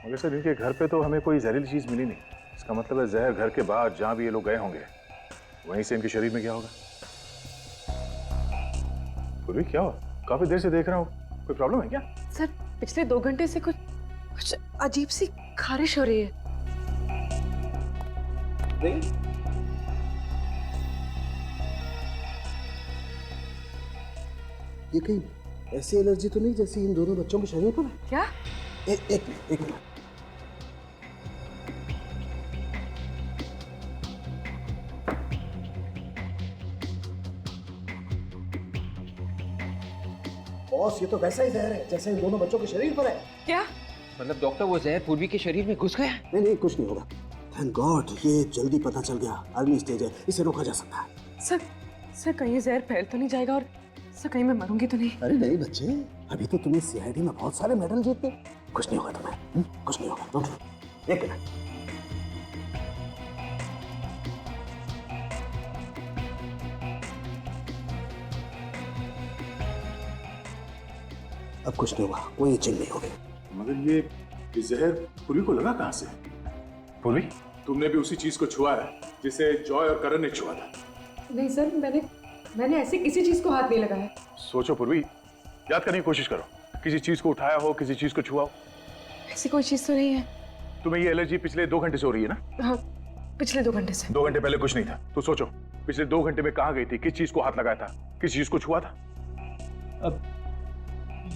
मगर सर इनके घर पे तो हमें कोई जहरीली चीज मिली नहीं। इसका मतलब है जहर घर के बाद जहां भी ये लोग गए होंगे वहीं से इनके शरीर में गया होगा। पूर्वी क्या हुआ? काफी देर से देख रहा हूँ, कोई प्रॉब्लम है क्या? सर पिछले 2 घंटे से कुछ अजीब सी खारिश हो रही है। ये कहीं ऐसी एलर्जी तो नहीं जैसी इन दोनों बच्चों के शरीर पर है? क्या? एक मिनट। बॉस ये तो वैसा ही जहर है जैसे इन दोनों बच्चों के शरीर पर है। क्या? मतलब डॉक्टर वो जहर पूर्वी के शरीर में घुस गया? नहीं कुछ नहीं होगा। थैंक गॉड ये जल्दी पता चल गया। अर्ली स्टेज है, इसे रोका जा सकता है। सर कहीं ये जहर फैल तो नहीं जाएगा और सर कहीं मैं मरूंगी तो नहीं? अरे नहीं बच्चे, अभी तो तुम्हें सीआईडी में बहुत सारे मेडल जीते। कुछ नहीं होगा तुम्हें, कुछ नहीं होगा। Don't worry. एक मिनट। अब कुछ नहीं हुआ, कोई चीज नहीं होगी। मगर ये जहर पूर्वी को लगा कहां से? पूर्वी तुमने भी उसी चीज को छुआ है जिसे जॉय और करण ने छुआ था। नहीं सर मैंने ऐसे किसी चीज को हाथ नहीं लगाया। सोचो पूर्वी, याद करने की कोशिश करो, किसी चीज को उठाया हो, किसी चीज को छुआ हो। ऐसी कोई चीज तो नहीं है। तुम्हें ये एलर्जी पिछले 2 घंटे से हो रही है ना? हाँ पिछले 2 घंटे से। 2 घंटे पहले कुछ नहीं था। तो सोचो पिछले 2 घंटे में कहाँ गई थी, किस चीज को हाथ लगाया था, किस चीज को छुआ था? अब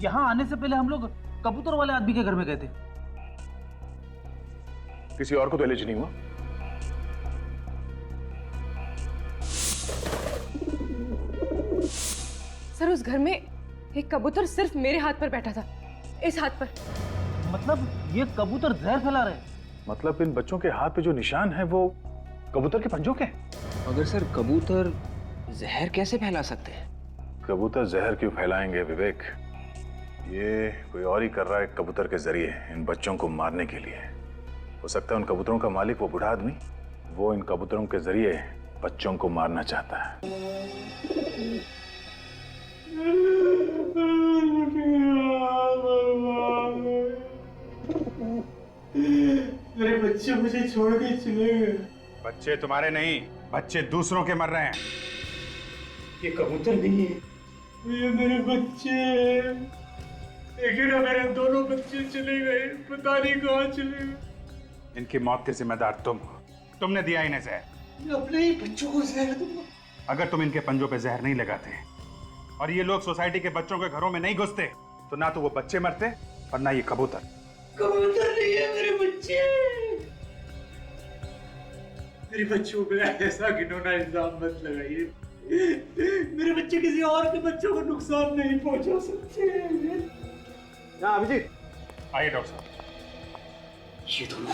यहाँ आने से पहले हम लोग कबूतर वाले आदमी के घर में गए थे। किसी और को तो एलर्जी नहीं हुआ? सर उस घर में एक कबूतर सिर्फ मेरे हाथ पर बैठा था, इस हाथ पर। मतलब ये कबूतर जहर फैला रहे? मतलब इन बच्चों के हाथ पे जो निशान है वो कबूतर के पंजों के? मगर सर कबूतर जहर कैसे फैला सकते हैं? कबूतर जहर क्यों फैलाएंगे विवेक? ये कोई और ही कर रहा है कबूतर के जरिए इन बच्चों को मारने के लिए। हो सकता है उन कबूतरों का मालिक वो बूढ़ा आदमी, वो इन कबूतरों के जरिए बच्चों को मारना चाहता है। मेरे बच्चे मुझे छोड़ के चले गए। बच्चे तुम्हारे नहीं, बच्चे दूसरों के मर रहे हैं। ये कबूतर नहीं है, ये मेरे बच्चे। लेकिन मेरे दोनों बच्चे चले गए, पता नहीं कहाँ चले गए। इनकी मौत के जिम्मेदार तुम हो। तुमने दिया इन्हें जहर। मैं अपने ही बच्चों को जहर दूंगा। अगर तुम इनके पंजों पे जहर नहीं लगाते और ये लोग सोसाइटी के बच्चों के घरों में नहीं घुसते तो ना तो वो बच्चे मरते और ना ये कबूतर। कबूतर नहीं है मेरे बच्चे। मेरे बच्चों पे ऐसा घिनौना इल्जाम मत लगाइए। मेरे बच्चे किसी और के बच्चों को नुकसान नहीं पहुंचा सकते। अभिजीत, आइए डॉक्टर साहब। ये दोनों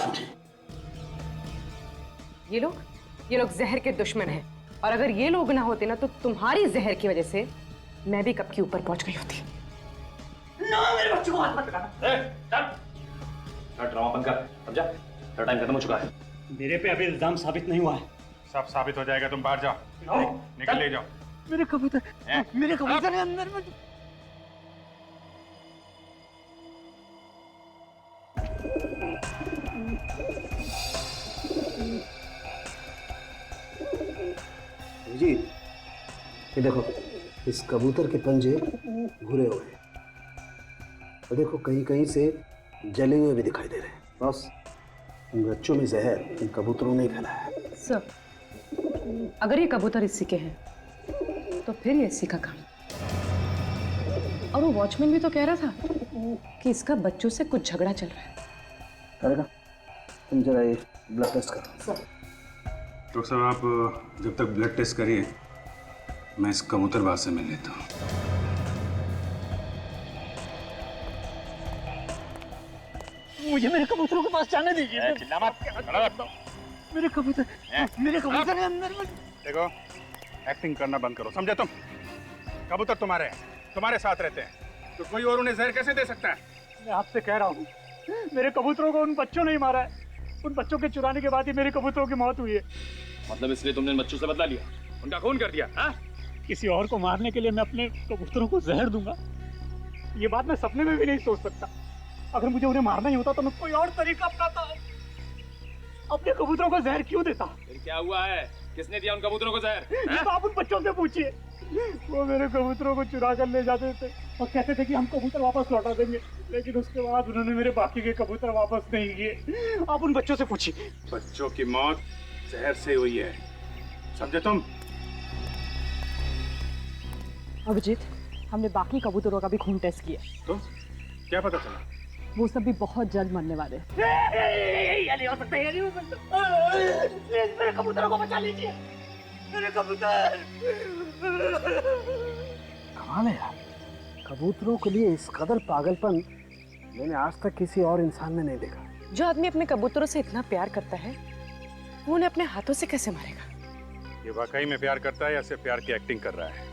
ये लोग जहर के दुश्मन हैं और अगर ये लोग ना होते ना तो तुम्हारी जहर की वजह से मैं भी कब की ऊपर पहुंच गई होती। ना मेरे बच्चों को हाथ मत लगाना। ड्रामा बंद कर, समझा? तेरा टाइम खत्म हो चुका है। मेरे पे अभी इल्जाम साबित नहीं हुआ है। सब साबित हो जाएगा, तुम बाहर जाओ। निकल ले जाओ। मेरे कबूतर है अंदर में। जी ये देखो, इस कबूतर के पंजे भूरे हो गए और देखो कहीं कहीं से जले हुए भी दिखाई दे रहे हैं। बस इन बच्चों में जहर इन कबूतरों ने फैलाया है। सर अगर ये कबूतर इसी के हैं तो फिर ये इसी का काम। और वो वॉचमैन भी तो कह रहा था कि इसका बच्चों से कुछ झगड़ा चल रहा है। करेगा, तुम जरा ये ब्लड टेस्ट करो। डॉक्टर साहब आप जब तक ब्लड टेस्ट करिए मैं इस कबूतरबाज से मिल लेता हूँ। मुझे मेरे कबूतरों के पास जाने दीजिए। चिल्ला मत। मेरे कबूतर है अंदर में। देखो एक्टिंग करना बंद करो, समझे तुम? कबूतर तुम्हारे हैं, तुम्हारे साथ रहते हैं, तो कोई और उन्हें जहर कैसे दे सकता है? मैं आपसे कह रहा हूँ, मेरे कबूतरों को उन बच्चों ने ही मारा है। उन बच्चों के चुराने के बाद ही मेरे कबूतरों की मौत हुई है। मतलब इसलिए तुमने इन बच्चों से बदला लिया, उनका खून कर दिया? हाँ? किसी और को मारने के लिए मैं अपने कबूतरों को जहर दूंगा, ये बात मैं सपने में भी नहीं सोच सकता। अगर मुझे उन्हें मारना ही होता तो मैं कोई और तरीका अपनाता। अपने कबूतरों को जहर क्यों देता? फिर क्या हुआ है? किसने दिया उन कबूतरों को जहर? ये तो आप उन बच्चों से पूछिए। वो मेरे कबूतरों को चुरा कर ले जाते थे और कहते थे कि हम कबूतर वापस लौटा देंगे, लेकिन उसके बाद उन्होंने मेरे बाकी के कबूतर वापस नहीं किए। आप उन बच्चों से पूछिए। बच्चों की मौत जहर से हुई है, समझे तुम? अभिजीत, हमने बाकी कबूतरों का भी खून टेस्ट किया। तो क्या पता चला? वो सब भी बहुत जल्द मरने वाले। ये नहीं हो सकता, ये नहीं हो सकता। प्लीज मेरे कबूतरों को बचा लीजिए, मेरे कबूतर। कमाल है यार, कबूतरों के लिए इस कदर पागलपन मैंने आज तक किसी और इंसान में नहीं देखा। जो आदमी अपने कबूतरों से इतना प्यार करता है वो उन्हें अपने हाथों से कैसे मारेगा? ये वाकई में प्यार करता है या सिर्फ प्यार की एक्टिंग कर रहा है,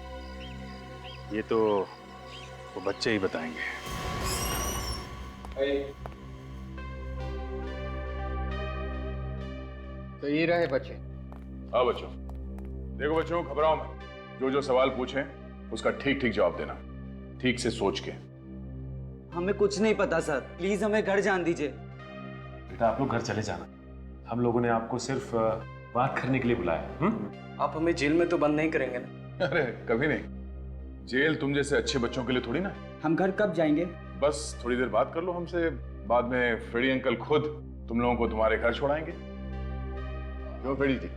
ये तो वो बच्चे ही बताएंगे। तो ये रहे बच्चे। हाँ बच्चों, देखो बच्चों, घबराओ मत। जो जो सवाल पूछें उसका ठीक ठीक जवाब देना, ठीक से सोच के। हमें कुछ नहीं पता सर, प्लीज हमें घर जान दीजिए। बेटा आप लोग घर चले जाना, हम लोगों ने आपको सिर्फ बात करने के लिए बुलाया। आप हमें जेल में तो बंद नहीं करेंगे ना? अरे कभी नहीं, जेल तुम जैसे अच्छे बच्चों के लिए थोड़ी ना। हम घर कब जाएंगे? बस थोड़ी देर बात कर लो हमसे, बाद में फ्रेडी अंकल खुद तुम लोगों को तुम्हारे घर छोड़ाएंगे। क्यों फ्रेडी जी?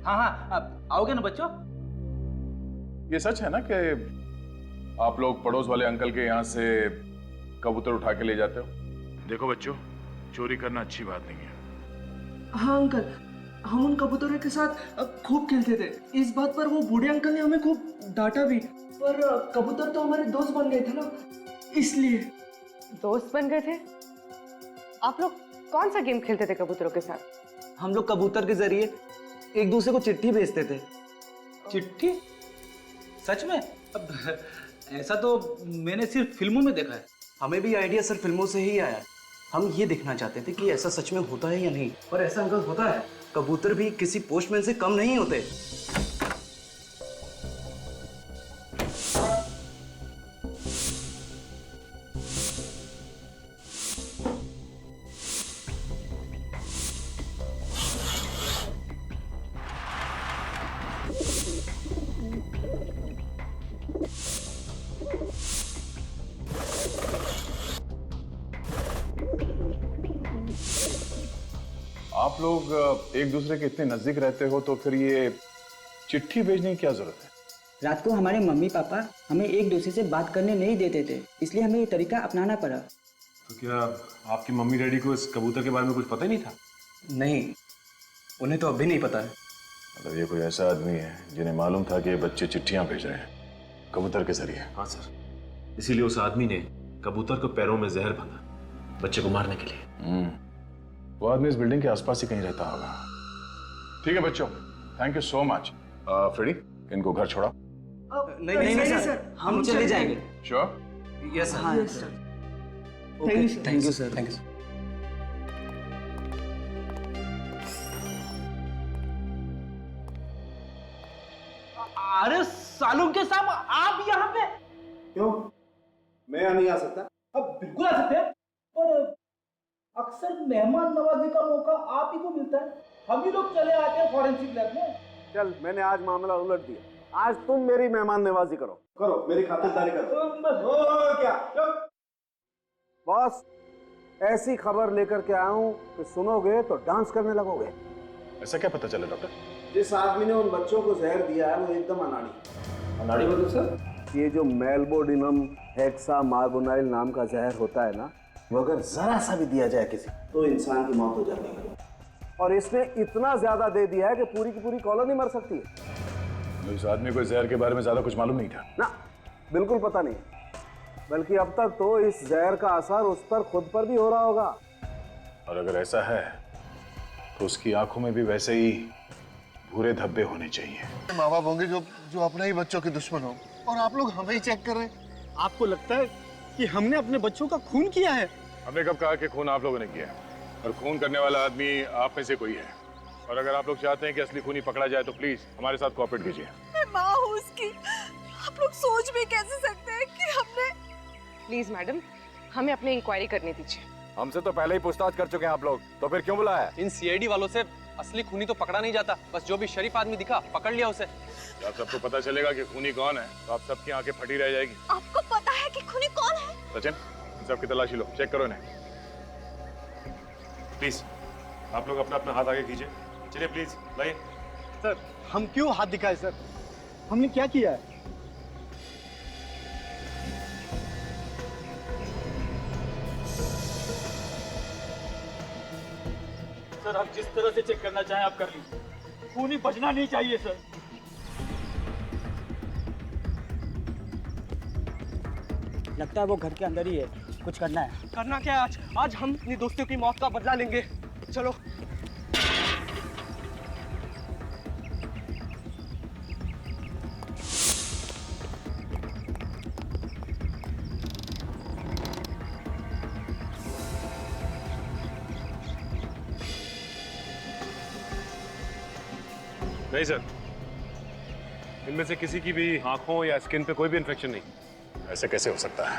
हाँ हाँ, आओगे ना बच्चों? ये सच है ना कि आप लोग पड़ोस वाले अंकल के यहाँ से कबूतर उठा के ले जाते हो? देखो बच्चों, चोरी करना अच्छी बात नहीं है। हाँ अंकल, हम उन कबूतरों के साथ खूब खेलते थे। इस बात पर वो बूढ़े अंकल ने हमें खूब डांटा भी, पर कबूतर तो हमारे दोस्त बन गए थे ना, इसलिए। दोस्त बन गए थे? आप लोग कौन सा गेम खेलते थे कबूतरों के साथ? हम लोग कबूतर के जरिए एक दूसरे को चिट्ठी भेजते थे। चिट्ठी? सच में? अब ऐसा तो मैंने सिर्फ फिल्मों में देखा है। हमें भी आइडिया सर फिल्मों से ही आया। हम ये देखना चाहते थे कि ऐसा सच में होता है या नहीं, पर ऐसा अंकल होता है। कबूतर भी किसी पोस्टमैन से कम नहीं होते। आप लोग एक दूसरे के इतने नजदीक रहते हो तो फिर ये चिट्ठी भेजने की क्या जरूरत है? रात को हमारे मम्मी पापा हमें एक दूसरे से बात करने नहीं देते थे, इसलिए हमें ये तरीका अपनाना पड़ा। तो क्या आपकी मम्मी डैडी को इस कबूतर के बारे में कुछ पता ही नहीं था? नहीं, उन्हें तो अभी नहीं पता है। मतलब ये कोई ऐसा आदमी है जिन्हें मालूम था कि ये बच्चे चिट्ठियां भेज रहे हैं कबूतर के जरिए? हाँ सर, इसीलिए उस आदमी ने कबूतर को पैरों में जहर बांधा बच्चे को मारने के लिए। वो आदमी इस बिल्डिंग के आसपास ही कहीं रहता होगा। ठीक है बच्चों, thank you so much. Freddy, इनको घर छोड़ाओ। नहीं सर, हम चले जाएंगे। श्योर? यस हाँ sir. Thank you sir. Thank you. अरे सालूम के साहब, आप यहाँ पे? क्यों, मैं यहाँ नहीं आ सकता? अब बिल्कुल आ सकते हैं, पर अक्सर मेहमान नवाजी का मौका आप ही को मिलता है। हम ही लोग चले आते हैं फॉरेंसिक लैब में। चल, मैंने आज मामला उलट दिया। आज तुम मेरी मेहमान नवाजी करो, मेरी खातिरदारी करो। क्या बॉस, ऐसी खबर लेकर के आया हूँ कि सुनोगे तो डांस करने लगोगे। ऐसा क्या पता चला डॉक्टर? जिस आदमी ने उन बच्चों को जहर दिया है वो एकदम अनाड़ी। अनाड़ी मतलब सर? ये जो मेलबोडिनम हेक्सा मार्बोनाइल नाम का जहर होता है ना, वो अगर जरा सा भी दिया जाए किसी तो इंसान की मौत हो जाती है। और इसने इतना ज्यादा दे दिया है कि पूरी की पूरी कॉलोनी मर सकती है। इस आदमी को जहर के बारे में ज्यादा कुछ मालूम नहीं था ना? बिल्कुल पता नहीं, बल्कि अब तक तो इस जहर का असर उस पर खुद पर भी हो रहा होगा। और अगर ऐसा है तो उसकी आंखों में भी वैसे ही भूरे धब्बे होने चाहिए। माँ बाप होंगे जो अपने ही बच्चों के दुश्मन हो, और आप लोग हमें ही चेक कर रहे हैं। आपको लगता है कि हमने अपने बच्चों का खून किया है? हमने कब कहा कि खून आप लोगों ने किया है? और खून करने वाला आदमी आप में से कोई है। और अगर आप लोग चाहते हैं कि असली खूनी पकड़ा जाए तो प्लीज हमारे साथ कोऑपरेट कीजिए। मैं माँ हूँ उसकी, आप लोग सोच भी कैसे सकते हैं कि हमने। प्लीज मैडम, हमें अपनी इंक्वायरी करने दीजिए। हमसे तो पहले ही पूछताछ कर चुके हैं आप लोग, तो फिर क्यों बुलाया? इन सीआईडी वालों से असली खूनी तो पकड़ा नहीं जाता, बस जो भी शरीफ आदमी दिखा पकड़ लिया उसे। जब सबको पता चलेगा कि खूनी कौन है तो आप सबकी आंखें फटी रह जाएगी। आपको पता है कि खूनी कौन है? सचिन, इन सबकी तलाशी लो, चेक करो इन्हें। प्लीज आप लोग अपना अपना हाथ आगे कीजिए। चलिए प्लीज लाइए। सर हम क्यों हाथ दिखाए सर? हमने क्या किया है? सर आप जिस तरह से चेक करना चाहें आप कर लीजिए, खूनी बचना नहीं चाहिए सर। लगता है वो घर के अंदर ही है, कुछ करना है। करना क्या है आज हम अपनी दोस्तों की मौत का बदला लेंगे। चलो। नहीं सर, इनमें से किसी की भी आंखों या स्किन पे कोई भी इन्फेक्शन नहीं। ऐसे कैसे हो सकता है?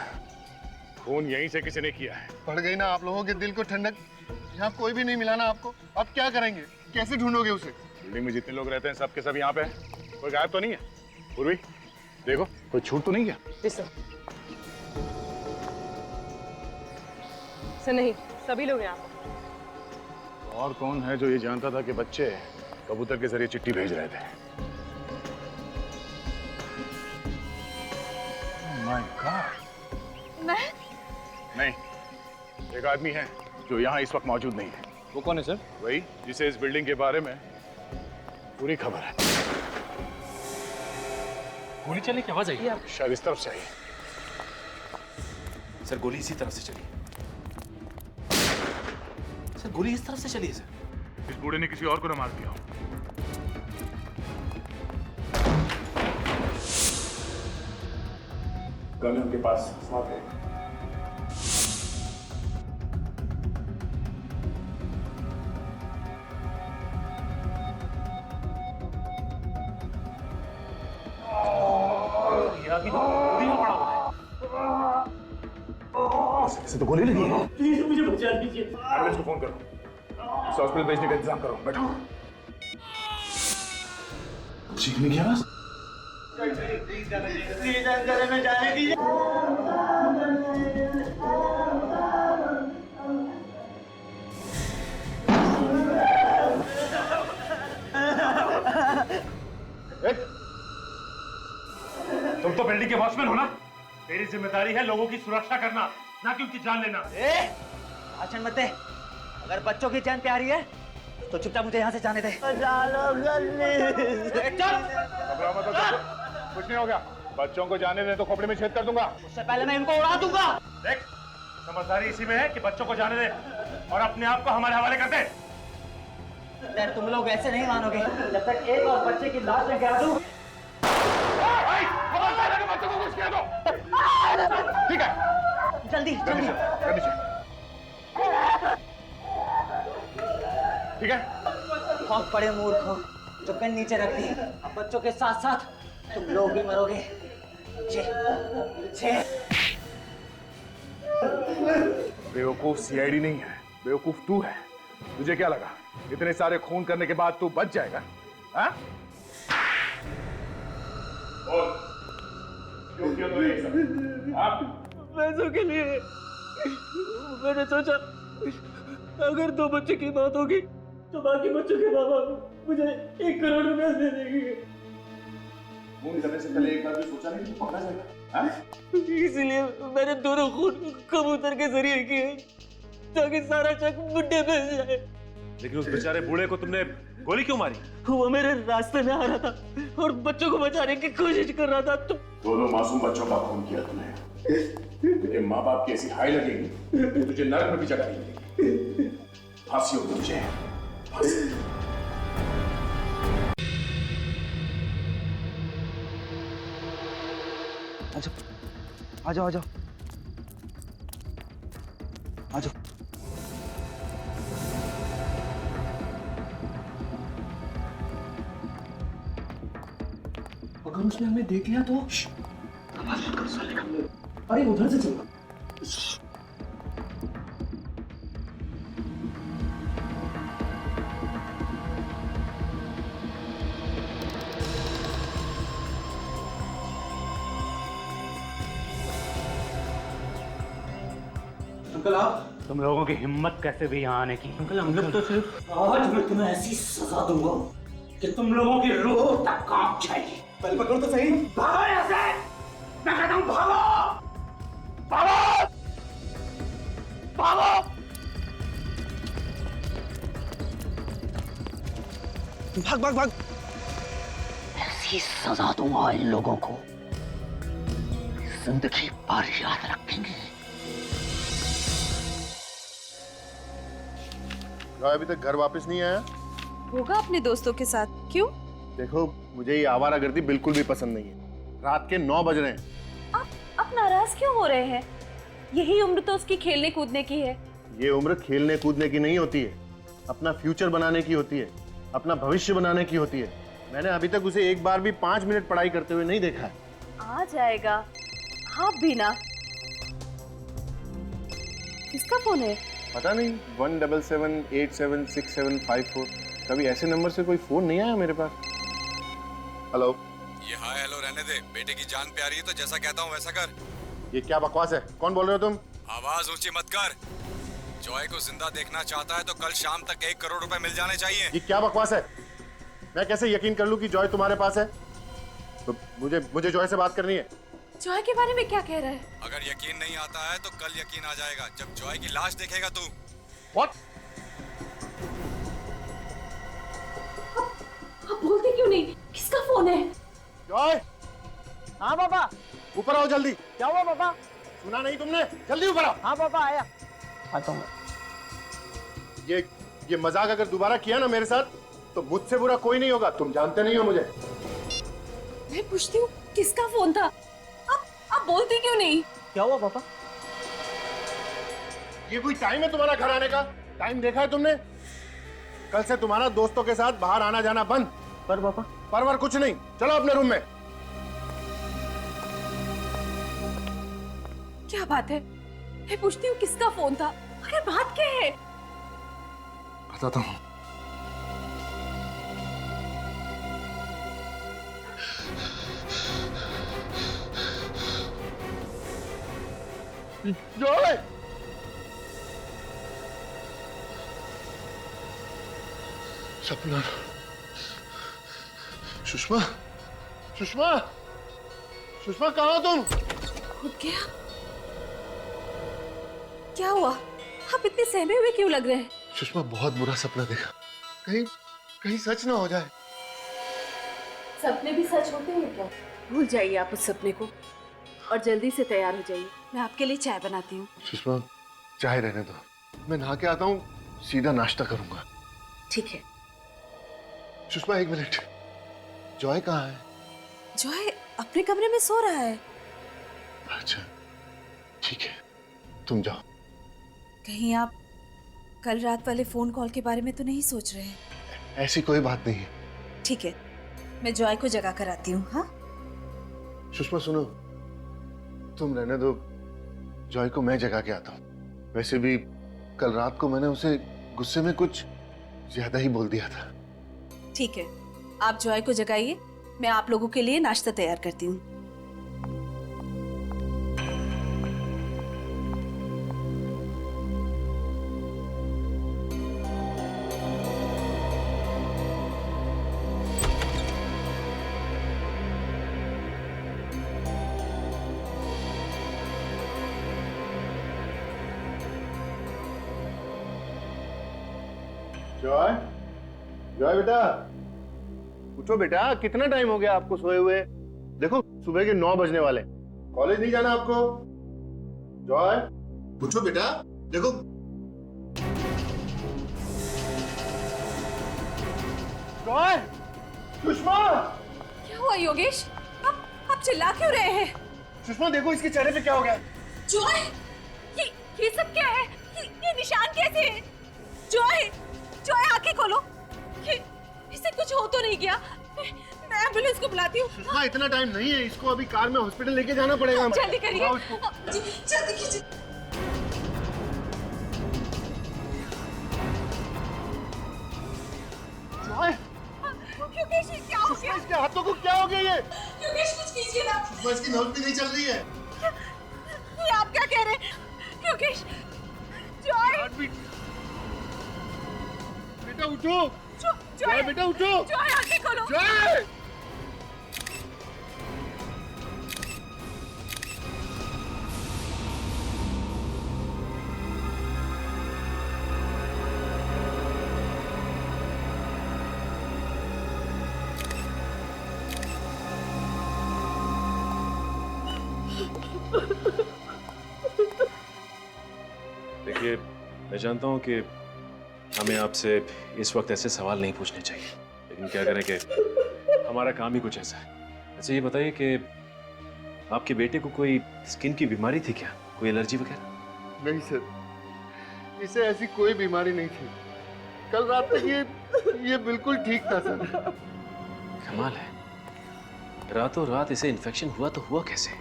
खून यहीं से किसी ने किया है। पड़ गई ना आप लोगों के दिल को ठंडक। यहाँ कोई भी नहीं मिला ना आपको, अब क्या करेंगे? कैसे ढूंढोगे उसे? बिल्डिंग में जितने लोग रहते हैं सबके सब यहाँ पे हैं। कोई गायब तो नहीं है? पूर्वी देखो, कोई छूट तो नहीं गया? सर नहीं, सभी लोग यहाँ पर। और कौन है जो ये जानता था कि बच्चे कबूतर के जरिए चिट्ठी भेज रहे थे? My God. मैं? नहीं, एक आदमी है जो यहाँ इस वक्त मौजूद नहीं है। वो कौन है सर? वही जिसे इस बिल्डिंग के बारे में पूरी खबर है। गोली चलने की आवाज आई। शायद इस तरफ से आई। सर गोली इसी तरफ से चली। सर गोली इस तरफ से चली है सर। इस बूढ़े ने किसी और को न मार दिया हो। गन उनके पास साथ है। इसे तो गोली लगी है। प्लीज मुझे बचा दीजिए। एम्बुलेंस को फोन करो, इसे हॉस्पिटल भेजने का इंतजाम करो। बैठो। चीखने की आवाज? में जाने दीजिए। तुम तो बिल्डिंग के वॉचमैन हो ना? तेरी जिम्मेदारी है लोगों की सुरक्षा करना, ना कि उनकी जान लेना। भाषण मत दे। अगर बच्चों की जान प्यारी है तो चुपचाप मुझे यहाँ से जाने दे। घबराओ मत, कुछ नहीं हो गया। बच्चों को जाने दे तो खोपड़ी में छेद कर दूंगा। उससे पहले मैं इनको उड़ा दूंगा। देख, समझदारी इसी में है कि बच्चों को जाने दे और अपने आप को हमारे हवाले कर दे। यार तुम लोग ऐसे नहीं मानोगे जब तक एक और बच्चे की लाश न गिरा दूं। बच्चों को कुछ कह दो। ठीक है, जल्दी जल्दी। ठीक है। बहुत बड़े मूर्ख हो जो गन नीचे रख दी। अब बच्चों के साथ साथ तुम लोग भी मरोगे। बेवकूफ सीआईडी नहीं है, बेवकूफ तू है। तुझे क्या लगा इतने सारे खून करने के बाद तू बच जाएगा? हाँ? क्यों किया तूने ये सब? हाँ? पैसों के लिए। मैंने सोचा अगर 2 बच्चे की मौत होगी तो बाकी बच्चों के माँ बाप मुझे 1 करोड़ रुपए दे देंगे। खून करने से पहले एक बार भी सोचा नहीं कि पकड़ा जाएगा? हाँ? इसलिए मैंने दोनों खून कबूतर के जरिए किए ताकि सारा शक बुड्ढे पे जाए। लेकिन उस बेचारे बूढ़े को तुमने गोली क्यों मारी? वो मेरे रास्ते में आ रहा था और बच्चों को बचाने की कोशिश कर रहा था। तो दोनों मासूम बच्चों का खून किया तूने। तुझे माँ बाप की ऐसी हाई लगेगी, तुझे नरक में भी जगह नहीं मिलेगी। फांसी होगी तुझे, फांसी। आ जाओ आ जाओ आ जाओ। अगर उसने हमें देख लिया तो आवाज मत करो साले का। अरे उधर से चलो। अंकल आप तुम लोगों की हिम्मत कैसे भी यहाँ आने की? अंकल हम लोग तो सिर्फ आज मैं तुम्हें ऐसी सजा दूंगा कि तुम लोगों की रूह तक कांप जाएगी। पहले पकड़ो तो सही। भागो यहाँ से, मैं कहता हूँ भागो भागो भागो। भाग भाग भाग। ऐसी सजा दूंगा इन लोगों को, जिंदगी भर याद रखेंगे। जॉय अभी तक घर वापस नहीं आया? होगा अपने दोस्तों के साथ। क्यों? देखो मुझे ये आवारागर्दी बिल्कुल भी पसंद नहीं है। रात के 9 बज रहे हैं। आप नाराज क्यों हो रहे हैं? यही उम्र तो उसकी खेलने कूदने की है। ये उम्र खेलने कूदने की नहीं होती है, अपना फ्यूचर बनाने की होती है, अपना भविष्य बनाने की होती है। मैंने अभी तक उसे एक बार भी 5 मिनट पढ़ाई करते हुए नहीं देखा है। आ जाएगा। हाँ बीना, किसका फोन है? पता नहीं, 177876754। कभी ऐसे नंबर से कोई फोन नहीं आया मेरे पास। हेलो। ये हाय हेलो रहने दे, बेटे की जान प्यारी है तो जैसा कहता हूँ वैसा कर। ये क्या बकवास है? कौन बोल रहे हो तुम? आवाज ऊंची मत कर। जॉय को जिंदा देखना चाहता है तो कल शाम तक 1 करोड़ रुपए मिल जाने चाहिए। ये क्या बकवास है? मैं कैसे यकीन कर लूं कि जॉय तुम्हारे पास है? तो मुझे जॉय से बात करनी है। जॉय के बारे में क्या कह रहा है? अगर यकीन नहीं आता है तो कल यकीन आ जाएगा जब जॉय की लाश देखेगा तू। What? आप बोलते क्यों नहीं? किसका फोन है? जॉय। हाँ पापा। ऊपर आओ जल्दी। क्या हुआ पापा? सुना नहीं तुमने? जल्दी ऊपर आओ। हाँ पापा आया। आता हूँ। ये मजाक अगर दोबारा किया ना मेरे साथ तो मुझसे बुरा कोई नहीं होगा। तुम जानते नहीं हो मुझे। मैं पूछती हूँ किसका फोन था? आप बोलते क्यों नहीं? क्या हुआ पापा? ये कोई टाइम है तुम्हारा घर आने का? टाइम देखा है तुमने? कल से तुम्हारा दोस्तों के साथ बाहर आना जाना बंद। पर पापा? परवर कुछ नहीं, चलो अपने रूम में। क्या बात है? मैं पूछती हूँ किसका फोन था? अरे बात क्या है? बताता हूँ। जॉय! सपना। सुषमा, सुषमा, सुषमा कहाँ हो तुम? खुद गया? क्या हुआ? आप इतने सहमे हुए क्यों लग रहे हैं? सुषमा बहुत बुरा सपना देखा। कहीं सच ना हो जाए। सपने भी सच होते हैं क्या? भूल जाइए आप उस सपने को और जल्दी से तैयार हो जाइए। मैं आपके लिए चाय बनाती हूँ। सुषमा चाय रहने दो, मैं नहा के आता हूँ, सीधा नाश्ता करूंगा। ठीक है। सुषमा 1 मिनट, जॉय कहाँ है? जॉय अपने कमरे में सो रहा है। अच्छा ठीक है, तुम जाओ। कहीं आप कल रात वाले फोन कॉल के बारे में तो नहीं सोच रहे हैं? ऐसी कोई बात नहीं है। ठीक है, मैं जॉय को जगा कर आती हूँ। हाँ सुषमा सुनो, तुम रहने दो, जॉय को मैं जगा के आता हूँ। वैसे भी कल रात को मैंने उसे गुस्से में कुछ ज्यादा ही बोल दिया था। ठीक है, आप जॉय को जगाइए, मैं आप लोगों के लिए नाश्ता तैयार करती हूँ। जॉय, जॉय बेटा, उठो बेटा, कितना टाइम हो गया आपको सोए हुए? देखो सुबह के 9 बजने वाले। कॉलेज नहीं जाना आपको? जॉय उठो बेटा, देखो। जॉय, सुषमा! क्या हुआ योगेश? आप चिल्ला क्यों रहे हैं? सुषमा देखो इसके चेहरे पे क्या हो गया। जॉय, ये सब क्या है? ये निशान कैसे हैं? जॉय, जॉय आंखें खोलो। इससे कुछ हो तो नहीं गया? मैं एम्बुलेंस को बुलाती हूँ। सुषमा इतना टाइम नहीं है, इसको अभी कार में हॉस्पिटल लेके जाना पड़ेगा। जल्दी करिए, जल्दी कीजिए। योगेश क्या हो गया? इसके हाथों को क्या हो गया ये? योगेश कुछ कीजिए ना। इसकी नब्ज भी नहीं चल रही है। ये आप क्या कह रहे हैं? योगेश पीछे। बेटा उठो। जॉय बेटा उठो। जॉय आंखें खोलो। जॉय। देखिए, मैं जानता हूं कि हमें आपसे इस वक्त ऐसे सवाल नहीं पूछने चाहिए, लेकिन क्या करें कि हमारा काम ही कुछ ऐसा है। अच्छा ये बताइए कि आपके बेटे को कोई स्किन की बीमारी थी क्या, कोई एलर्जी वगैरह? नहीं सर, इसे ऐसी कोई बीमारी नहीं थी। कल रात तक ये बिल्कुल ठीक था सर। कमाल है, रातों रात इसे इन्फेक्शन हुआ तो हुआ कैसे?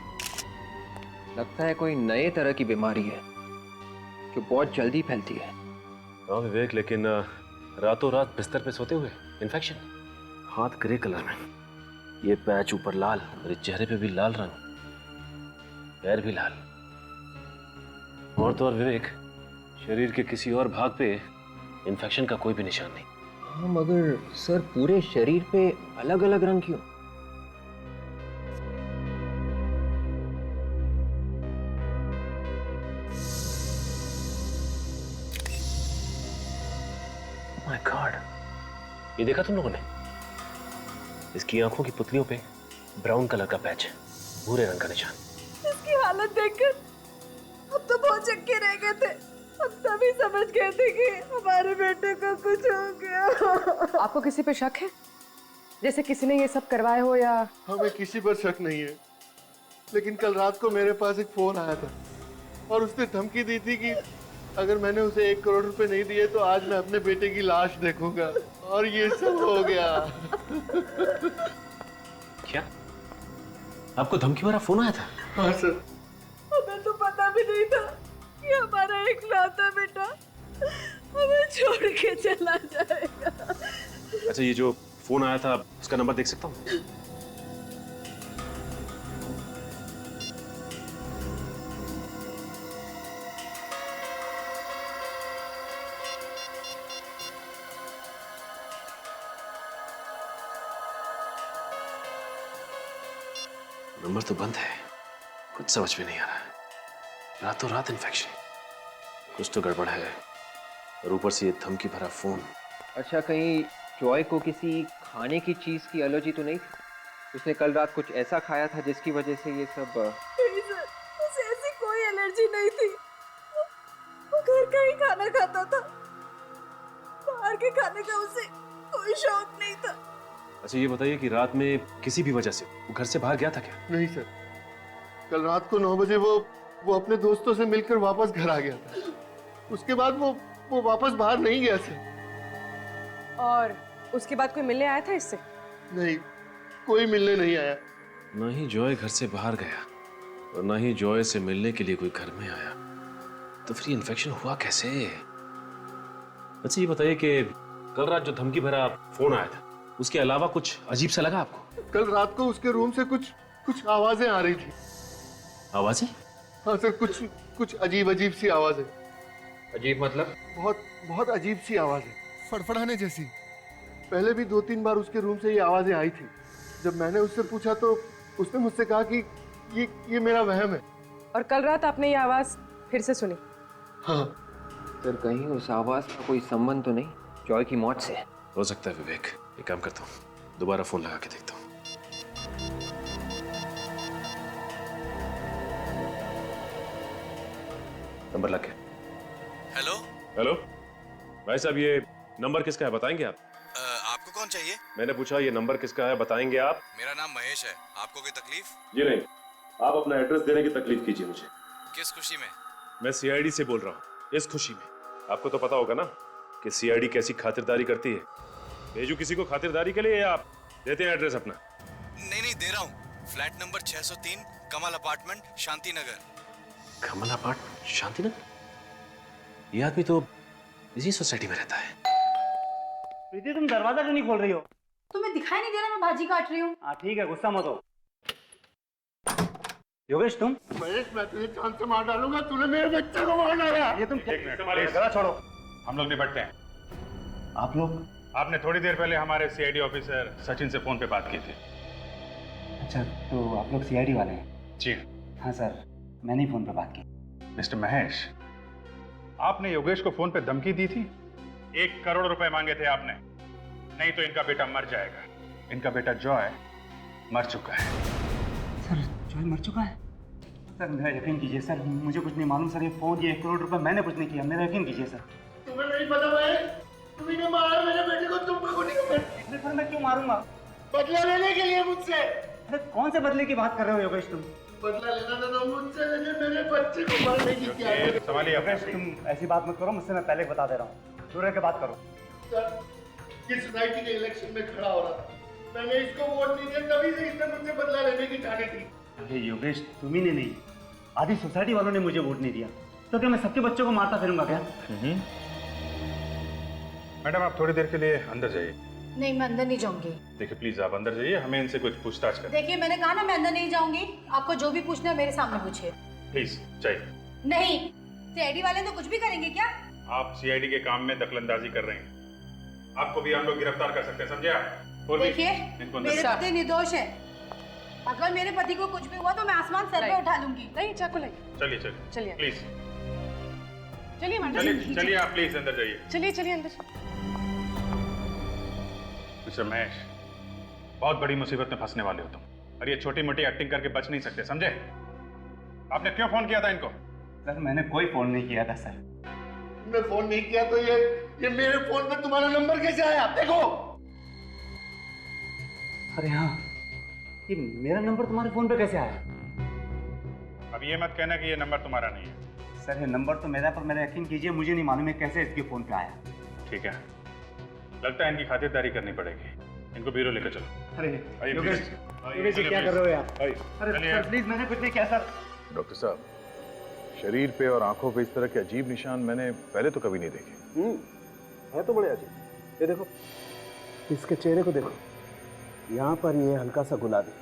लगता है कोई नए तरह की बीमारी है जो बहुत जल्दी फैलती है। हाँ विवेक, लेकिन रातों रात बिस्तर पे सोते हुए इन्फेक्शन, हाथ ग्रे कलर में, ये पैच ऊपर लाल, मेरे चेहरे पे भी लाल रंग, पैर भी लाल, और तो और विवेक शरीर के किसी और भाग पे इन्फेक्शन का कोई भी निशान नहीं। हाँ मगर सर पूरे शरीर पे अलग अलग रंग क्यों? माय गॉड, ये देखा तुम लोगों ने? इसकी आंखों की पुतलियों पे ब्राउन कलर का पैच है, भूरे रंग का निशान। इसकी हालत देखकर हम तो बहुत चक्के रह गए थे। हम तभी समझ गए थे कि हमारे बेटे को कुछ हो गया। आपको किसी पे शक है, जैसे किसी ने ये सब करवाया हो? या हमें किसी पर शक नहीं है, लेकिन कल रात को मेरे पास एक फोन आया था और उसने धमकी दी थी कि अगर मैंने उसे 1 करोड़ रुपए नहीं दिए तो आज मैं अपने बेटे की लाश देखूंगा, और ये सब हो गया। क्या आपको धमकी भरा फोन आया था? हाँ सर। हमें तो पता भी नहीं था कि हमारा इकलौता बेटा हमें छोड़ के चला जाएगा। अच्छा ये जो फोन आया था उसका नंबर देख सकता हूँ? नंबर तो बंद है, कुछ समझ में नहीं आ रहा। रातों रात इन्फेक्शन, कुछ तो गड़बड़ है, और ऊपर से ये धमकी भरा फोन। अच्छा कहीं जॉय को किसी खाने की चीज की एलर्जी तो नहीं थी? उसने कल रात कुछ ऐसा खाया था जिसकी वजह से ये सब? नहीं सर, उसे ऐसी कोई एलर्जी नहीं थी। वो घर का ही खाना खाता था, बाहर के खाने का उसे कोई शौक नहीं था। अच्छा ये बताइए कि रात में किसी भी वजह से वो घर से बाहर गया था क्या? नहीं सर, कल रात को 9 बजे वो अपने दोस्तों से मिलकर वापस घर आ गया था। उसके बाद वो वापस बाहर नहीं गया सर। और उसके बाद कोई मिलने आया था इससे? नहीं, कोई मिलने नहीं आया। ना ही जॉय घर से बाहर गया और ना ही जॉय से मिलने के लिए कोई घर में आया, तो फिर इन्फेक्शन हुआ कैसे? अच्छा ये बताइए कि कल रात जो धमकी भरा फोन आया था उसके अलावा कुछ अजीब सा लगा आपको? कल रात को उसके रूम से कुछ आवाजें आ रही थी। आवाजें? हाँ सर, कुछ अजीब सी आवाजें। अजीब मतलब? बहुत अजीब सी आवाजें, फड़फड़ाने जैसी। पहले भी 2-3 बार उसके रूम से ये आवाजें आई थी। जब मैंने उससे पूछा तो उसने मुझसे कहा कि ये मेरा वहम है। और कल रात आपने ये आवाज फिर से सुनी? हाँ सर कहीं उस आवाज का कोई संबंध तो नहीं जॉय की मौत से? हो सकता है विवेक, एक काम करता हूँ, दोबारा फोन लगा के देखता हूँ। नंबर लग गया। हेलो हेलो भाई साहब, ये नंबर किसका है बताएंगे आप? आपको कौन चाहिए? मैंने पूछा ये नंबर किसका है बताएंगे आप? मेरा नाम महेश है, आपको कोई तकलीफ? जी नहीं, आप अपना एड्रेस देने की तकलीफ कीजिए मुझे। किस खुशी में? मैं सीआईडी से बोल रहा हूँ, इस खुशी में। आपको तो पता होगा ना कि सीआईडी कैसी खातिरदारी करती है। भेजू किसी को खातिरदारी के लिए या आप देते हैं एड्रेस अपना? नहीं दे रहा हूँ। फ्लैट नंबर 603 कमल अपार्टमेंट, शांति नगर। कमल अपार्टमेंट, शांति नगर? ये आदमी तो इसी सोसाइटी में रहता है। प्रीति तुम दरवाजा क्यों नहीं खोल रही हो? तुम्हें दिखाई नहीं दे रहा मैं भाजी काट रही हूँ। हाँ ठीक है, गुस्सा मत हो। योगेश तुम? महेश, मैं तुझे जान से मार डालूंगा। तूने मेरे बच्चे को मार डाला। ये तुम एक मिनट, गला छोड़ो। हम लोग निपटते हैं। आप लोग? आपने थोड़ी देर पहले हमारे सीआईडी ऑफिसर सचिन से फोन पे बात की थी। अच्छा, तो आप लोग सीआईडी वाले हैं? जी हाँ सर, मैंने ही फोन पे बात की। मिस्टर महेश, आपने योगेश को फोन पे धमकी दी थी। 1 करोड़ रुपए मांगे थे आपने, नहीं तो इनका बेटा मर जाएगा। इनका बेटा जॉय मर चुका है। सर, जॉय मर चुका है? सर मेरा यकीन कीजिए सर, मुझे कुछ नहीं मालूम सर। ये फोन, ये 1 करोड़ रुपए मैंने कुछ नहीं किया, मेरा यकीन कीजिए सर। तुम्हें नहीं पता महेश, तुम्ही ने मारा मेरे बेटे को। तुम को नहीं। सर मैं क्यों मारूंगा? बदला लेने के लिए मुझसे। अरे कौन से बदले की बात कर रहे हो योगेश तुम? बदला लेना था मुझसे, लेकिन मेरे बच्चे को मारने की क्या है? संभालिए योगेश, तुम ऐसी बात मत करो मुझसे, मैं पहले बता दे रहा हूँ। दूर रह के बात करो। सर, ये सोसाइटी के इलेक्शन में खड़ा हो रहा था, मैंने इसको वोट नहीं दिया, तभी से इसने मुझसे बदला लेने की ठानी थी। अरे योगेश, तुम्ही ने नहीं, आधी सोसाइटी वालों ने मुझे वोट नहीं दिया, तो क्या मैं सबके बच्चों को मारता फिरूंगा क्या? मैडम, आप थोड़ी देर के लिए अंदर जाइए। नहीं, मैं अंदर नहीं जाऊंगी। देखिए प्लीज आप अंदर जाइए, हमें इनसे कुछ पूछताछ करनी। देखिए, मैंने कहा ना मैं अंदर नहीं जाऊंगी। आपको जो भी पूछना है मेरे सामने पूछिए। प्लीज जाइए। नहीं, सीआईडी वाले तो कुछ भी करेंगे क्या? आप सीआईडी के काम में दखलंदाजी कर रहे हैं, आपको भी हम लोग गिरफ्तार कर सकते हैं, समझे आप? और भी देखिए, इनको मेरे अंदर- पति निर्दोष है। अगर मेरे पति को कुछ भी हुआ तो मैं आसमान सर पे उठा लूंगी। नहीं, चाकू लाइए। चलिए चलिए चलिए। प्लीज चलिए मैडम। चलिए चलिए, आप प्लीज अंदर जाइए। चलिए चलिए अंदर। मिस्टर महेश, बहुत बड़ी मुसीबत में फंसने वाले हो तुम, और ये छोटी मोटी एक्टिंग करके बच नहीं सकते, समझे? आपने क्यों फोन किया था इनको? सर मैंने कोई फोन नहीं किया था सर। तुमने फोन नहीं किया तो ये मेरे फोन पे तुम्हारा नंबर कैसे आया? देखो। अरे हाँ, ये मेरा नंबर तुम्हारे फोन पे कैसे आया? अब ये मत कहना कि ये नंबर तुम्हारा नहीं है। सर ये नंबर तो मेरा, पर मेरा यकीन कीजिए मुझे नहीं मालूम है कैसे इसके फोन पे आया। ठीक है, लगता है इनकी खातिरदारी करनी पड़ेगी। इनको ब्यूरो लेकर चलो। अरे आइए, योगेश, प्लीज। योगेश चलिए, क्या प्लीज। कर रहे हो यार? आइए, अरे चलिए। सर प्लीज, मैंने कुछ नहीं किया सर। डॉक्टर साहब, शरीर पे और आंखों पे इस तरह के अजीब निशान मैंने पहले तो कभी नहीं देखे। है तो बड़े अजीब। ये देखो, इसके चेहरे को देखो, यहाँ पर ये हल्का सा गुलाबी,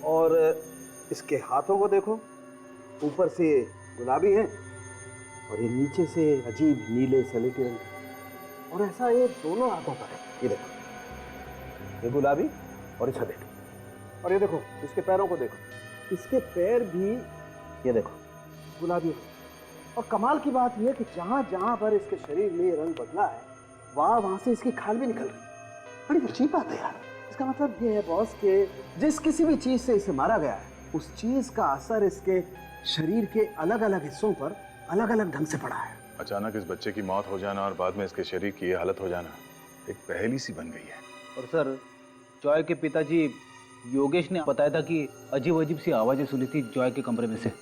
और इसके हाथों को देखो, ऊपर से गुलाबी है और ये नीचे से अजीब नीले सलेटी रंग, और ऐसा ये दोनों हाथों पर है। ये देखो, ये गुलाबी और ये सलेटी, और ये देखो इसके पैरों को देखो, इसके पैर भी ये देखो गुलाबी। और कमाल की बात यह कि जहाँ जहाँ पर इसके शरीर में ये रंग बदला है, वहाँ से इसकी खाल भी निकल रही। बड़ी अजीब बात है यार। इसका मतलब ये है बॉस कि जिस किसी भी चीज से इसे मारा गया है, उस चीज का असर इसके शरीर के अलग अलग हिस्सों पर अलग अलग ढंग से पड़ा है। अचानक इस बच्चे की मौत हो जाना और बाद में इसके शरीर की ये हालत हो जाना एक पहेली सी बन गई है। और सर, जॉय के पिताजी योगेश ने बताया था कि अजीब अजीब सी आवाजें सुनी थी जॉय के कमरे में से।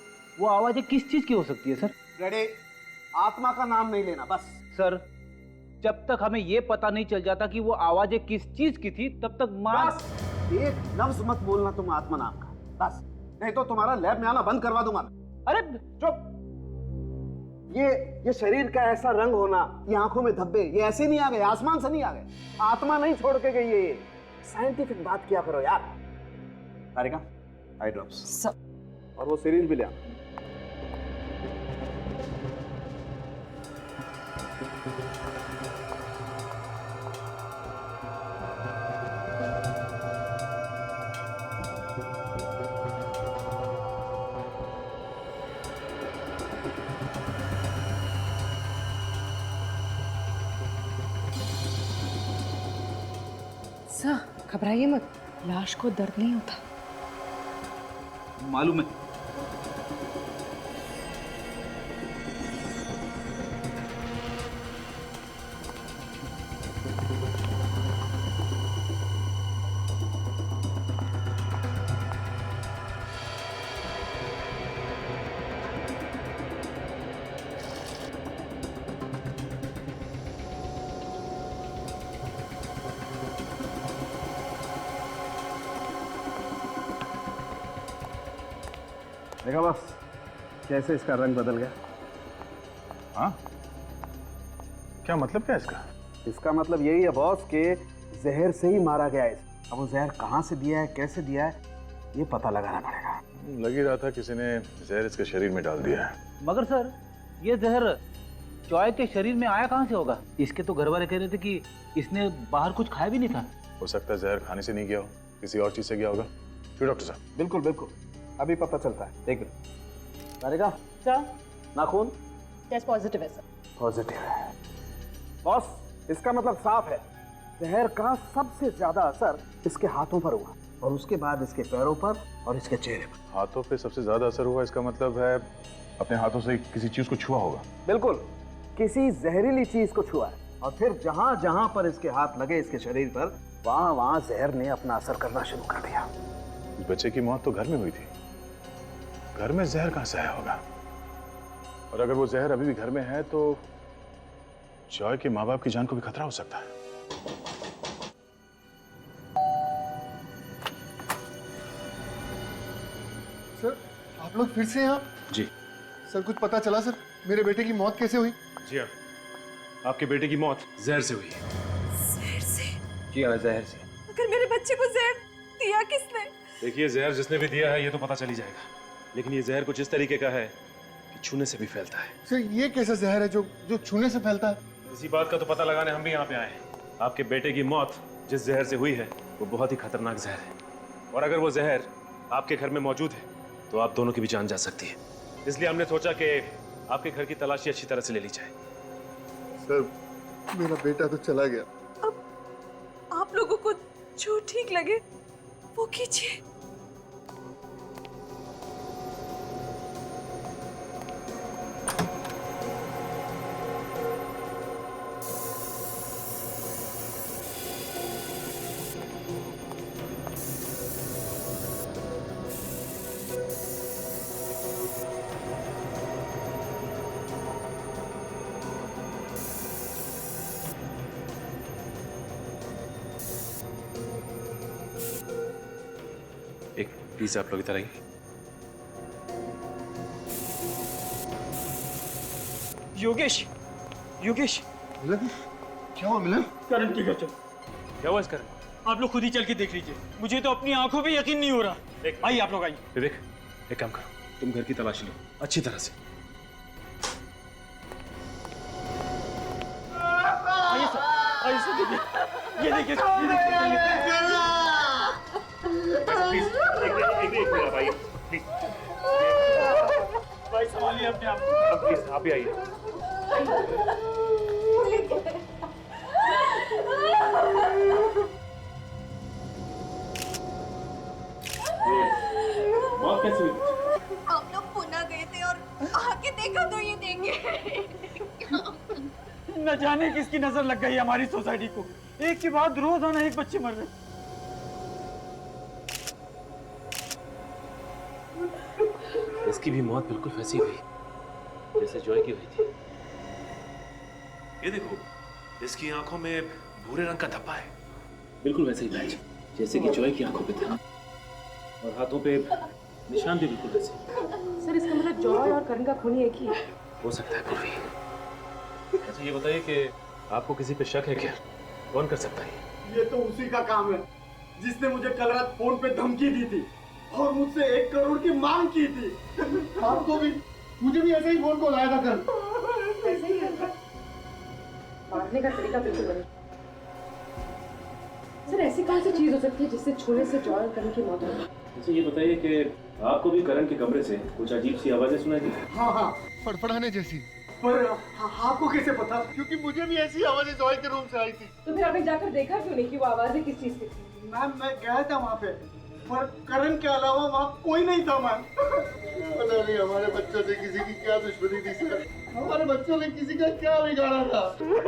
वो आवाजें किस चीज की हो सकती है सर? रेडी, आत्मा का नाम नहीं लेना बस। सर, जब तक हमें ये पता नहीं चल जाता कि वो आवाजें किस चीज की थी, तब तक बस एक लफ्ज मत बोलना तुम आत्मा नाम का, बस। नहीं तो तुम्हारा लैब में आना बंद करवा दूंगा मैं। अरे चुप। ये शरीर का ऐसा रंग होना, ये आंखों में धब्बे, ये ऐसे नहीं आ गए, आसमान से नहीं आ गए, आत्मा नहीं छोड़ के गई है ये। साइंटिफिक बात किया करो यार। तारिका, आई ड्रॉप्स और वो सिरिंज भी ले आना। सर, घबराइए मत, लाश को दर्द नहीं होता। मालूम है। देखा बस कैसे इसका रंग बदल गया? हाँ, क्या मतलब क्या इसका? इसका मतलब यही है बॉस कि जहर से ही मारा गया है। अब वो जहर कहाँ से दिया है, कैसे दिया है, ये पता लगाना पड़ेगा। लग ही रहा था किसी ने जहर इसके शरीर में डाल दिया है। मगर सर, ये जहर जॉय के शरीर में आया कहाँ से होगा? इसके तो घर वाले कह रहे थे कि इसने बाहर कुछ खाया भी नहीं था। हो सकता है जहर खाने से नहीं गया हो, किसी और चीज से गया होगा। क्यों डॉक्टर साहब? बिल्कुल बिल्कुल, अभी पता चलता है। एक मिनट। तारिका सर, नाखून टेस्ट पॉजिटिव है सर। पॉजिटिव है बॉस, इसका मतलब साफ है, जहर का सबसे ज्यादा असर इसके हाथों पर हुआ और उसके बाद इसके पैरों पर और इसके चेहरे पर। हाथों पे सबसे ज्यादा असर हुआ, इसका मतलब है अपने हाथों से किसी चीज को छुआ होगा। बिल्कुल, किसी जहरीली चीज को छुआ है और फिर जहां जहां पर इसके हाथ लगे इसके शरीर पर, वहां वहां जहर ने अपना असर करना शुरू कर दिया। इस बच्चे की मौत तो घर में हुई थी, घर में जहर कहां से आया होगा? और अगर वो जहर अभी भी घर में है तो जॉय के माँ बाप की जान को भी खतरा हो सकता है। सर, आप लोग फिर से यहाँ? जी सर, कुछ पता चला सर, मेरे बेटे की मौत कैसे हुई? जी हाँ, आपके बेटे की मौत जहर से हुई है। जहर से? जी हाँ, जहर से। अगर मेरे बच्चे को जहर दिया किसने? देखिए, जहर जिसने भी दिया है ये तो पता चल ही जाएगा, लेकिन ये जहर कुछ इस तरीके का है कि छूने से भी फैलता है। सर, ये कैसा जहर है जो छूने से फैलता है? इसी बात का तो पता लगाने हम भी यहाँ पे आए हैं। आपके बेटे की मौत जिस जहर से हुई है वो बहुत ही खतरनाक जहर है, और अगर वो जहर आपके घर में मौजूद है तो आप दोनों की भी जान जा सकती है। इसलिए हमने सोचा कि आपके घर की तलाशी अच्छी तरह से ले ली जाए। सर, मेरा बेटा तो चला गया। अब आप लोगों को जो ठीक लगे वो कीजिए। एक प्लीज आप लोग इधर आइए। योगेश, योगेश, मिलन, क्या हुआ मिलन? करण की घर चलो। क्या हुआ इस करण? आप लोग खुद ही चल के देख लीजिए, मुझे तो अपनी आंखों पे यकीन नहीं हो रहा। आइए आप लोग आइए। विवेक, एक काम करो, तुम घर की तलाशी लो अच्छी तरह से। आइए सर, आइए सर, देखिए, ये देखिए, ये प्लीज एक मिनट आइए, प्लीज भाई संभालिए अपने आप। प्लीज आप भी आइए। मौत कैसे हुई? हम लोग पुणे गए थे और आके देखा तो ये देंगे। न जाने किसकी नजर लग गई हमारी सोसाइटी को, एक के बाद रोजाना एक बच्चे मर रहे। इसकी भी मौत बिल्कुल वैसी हुई जैसे जॉय की हुई थी। ये देखो, इसकी आंखों में भूरे रंग का धब्बा है, बिल्कुल वैसे ही पैच जैसे कि जॉय की आंखों पे था, और हाथों पे निशान भी बिल्कुल वैसे। सर, इसका मतलब जॉय और करण का खून एक ही है। हो सकता है पूर्वी। अच्छा ये बताइए कि आपको किसी पे शक है क्या? कौन कर सकता है? ये तो उसी का काम है जिसने मुझे कल रात फोन पे धमकी दी थी और मुझसे 1 करोड़ की मांग की थी। आपको भी, मुझे भी ऐसे ही फोन कॉल आया था कल। ऐसे ही है। मारने का तरीका बिल्कुल वही। सर, ऐसी कौन सी चीज हो सकती है जिससे छूने से जॉय और करण की मौत हो? अच्छा ये बताइए कि आपको भी करण के कमरे से कुछ अजीब सी आवाजें सुनाई दी? हाँ हाँ, फड़फड़ाने जैसी। पर आपको कैसे पता? क्योंकि मुझे भी ऐसी आवाजें जॉय के रूम से आई थी। तो फिर आपने जाकर देखा क्यों नहीं कि वो आवाजें किस चीज की थी? मैम, मैं गया था वहाँ पे, पर करण के अलावा वहाँ कोई नहीं था मैम। पता नहीं हमारे बच्चों से किसी की क्या दुश्मनी थी सर, हमारे बच्चों ने किसी का क्या बिगाड़ा था।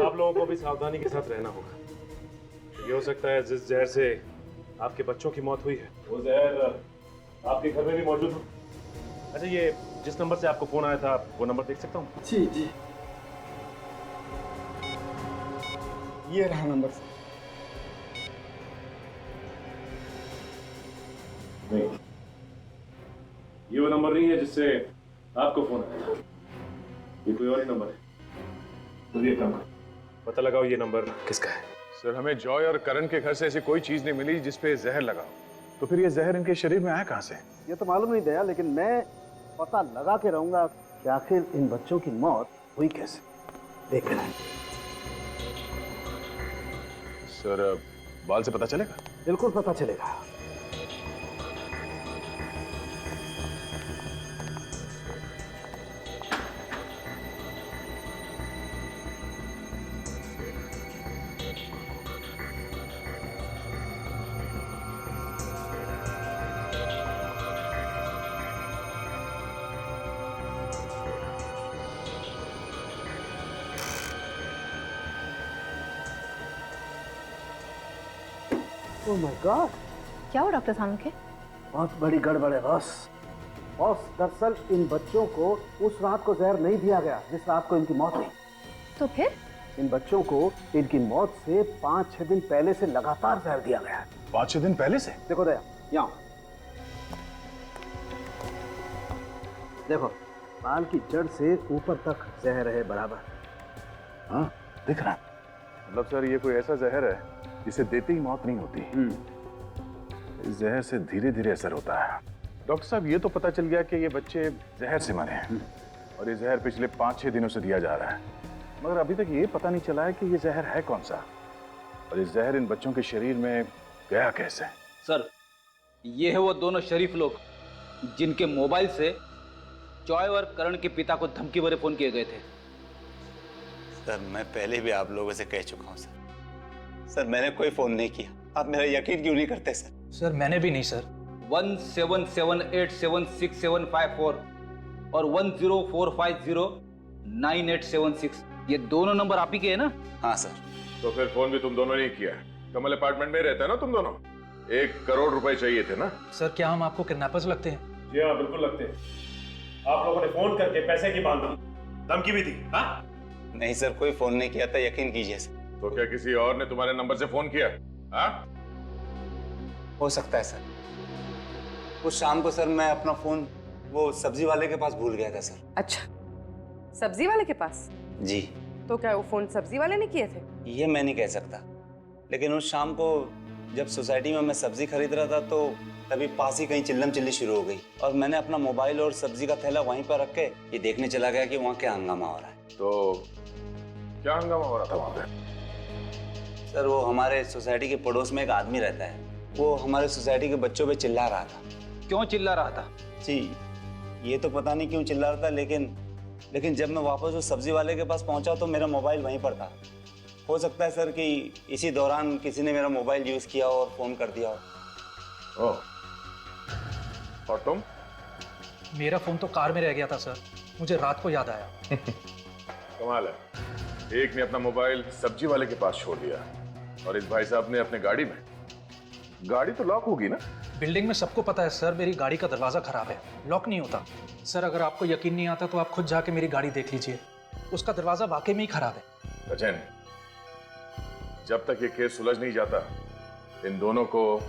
आप लोगों को भी सावधानी के साथ रहना होगा। ये हो सकता है जिस जहर से आपके बच्चों की मौत हुई है वो जहर आपके घर में भी मौजूद हो। अच्छा ये जिस नंबर से आपको फोन आया था वो नंबर देख सकता हूँ? जी जी, ये रहा नंबर। नहीं, ये वो नंबर नहीं है जिससे आपको फोन आया था, ये कोई और ही नंबर है। तो ये काम करो, पता लगाओ ये नंबर किसका है। सर, हमें जॉय और करण के घर से ऐसी कोई चीज नहीं मिली जिस पे जहर लगा हो। तो फिर ये जहर इनके शरीर में आया कहाँ से? ये तो मालूम नहीं दया, लेकिन मैं पता लगा के रहूंगा कि आखिर इन बच्चों की मौत हुई कैसे। देख रहे हैं सर, बाल से पता चलेगा? बिल्कुल पता चलेगा। ओह माय गॉड, क्या हुआ डॉक्टर साहब के? बहुत बड़ी गड़बड़ है बॉस। बॉस, दरअसल इन बच्चों को उस रात को जहर नहीं दिया गया जिस रात को इनकी मौत हुई। तो फिर? इन बच्चों को इनकी मौत से 5-6 दिन पहले से लगातार जहर दिया गया। 5-6 दिन पहले से? देखो दया, यहाँ देखो, बाल की जड़ से ऊपर तक जहर है बराबर। हाँ, दिख रहा है। मतलब सर, ये कोई ऐसा जहर है जिसे देते ही मौत नहीं होती। इस जहर से धीरे धीरे असर होता है। डॉक्टर साहब, ये तो पता चल गया कि ये बच्चे जहर से मरे हैं और ये जहर पिछले 5-6 दिनों से दिया जा रहा है, मगर अभी तक ये पता नहीं चला है कि ये जहर है कौन सा और ये जहर इन बच्चों के शरीर में गया कैसे। सर, ये है वो दोनों शरीफ लोग जिनके मोबाइल से जॉय और करण के पिता को धमकी भरे फोन किए गए थे। सर, मैं पहले भी आप लोगों से कह चुका हूँ सर। सर, मैंने कोई फोन नहीं किया। आप मेरा यकीन क्यों नहीं करते सर? सर, मैंने भी नहीं सर। 17787654 और 10450987 ये दोनों नंबर आप ही के हैं ना? हाँ सर। तो फिर फोन भी तुम दोनों ने किया है? कमल अपार्टमेंट में रहता है ना तुम दोनों? 1 करोड़ रुपए चाहिए थे ना? सर, क्या हम आपको किडनैपर्स लगते हैं? जी हाँ, बिल्कुल लगते हैं। आप लोगों ने फोन करके पैसे की मांग की, धमकी भी दी। हाँ? नहीं सर, कोई फोन नहीं किया था, यकीन कीजिए सर। तो क्या किसी और ने तुम्हारे नंबर से फोन किया? हाँ? हो सकता है सर। उस शाम को सर मैं अपना फोन वो सब्जी वाले के पास भूल गया था सर। अच्छा, सब्जी वाले के पास? जी। तो क्या वो फोन सब्जी वाले ने किए थे? ये मैं नहीं कह सकता, लेकिन उस शाम को जब सोसाइटी में मैं सब्जी खरीद रहा था तो तभी पास ही कहीं चिल्लम चिल्ली शुरू हो गई और मैंने अपना मोबाइल और सब्जी का थैला वहीं पर रख के ये देखने चला गया कि वहाँ क्या हंगामा हो रहा है। तो क्या हंगामा हो रहा था वहाँ पे? सर, वो हमारे सोसाइटी के पड़ोस में एक आदमी रहता है, वो हमारे सोसाइटी के बच्चों पे चिल्ला रहा था। क्यों चिल्ला रहा था? जी, ये तो पता नहीं क्यों चिल्ला रहा था, लेकिन जब मैं वापस उस सब्जी वाले के पास पहुंचा तो मेरा मोबाइल वहीं पर था। हो सकता है सर कि इसी दौरान किसी ने मेरा मोबाइल यूज किया और फोन कर दिया हो। ओह, और तुम? मेरा फोन तो कार में रह गया था सर, मुझे रात को याद आया। कमाल है, एक ने अपना मोबाइल सब्जी वाले के पास छोड़ दिया और इस भाई साहब ने अपने गाड़ी में। गाड़ी तो लॉक होगी ना? बिल्डिंग में सबको पता है सर, मेरी गाड़ी का दरवाजा खराब है, लॉक नहीं होता। सर, अगर आपको यकीन नहीं आता तो आप खुद जाके मेरी गाड़ी देख लीजिए, उसका दरवाजा वाकई में ही खराब है। सचिन, जब तक ये केस सुलझ नहीं जाता इन दोनों को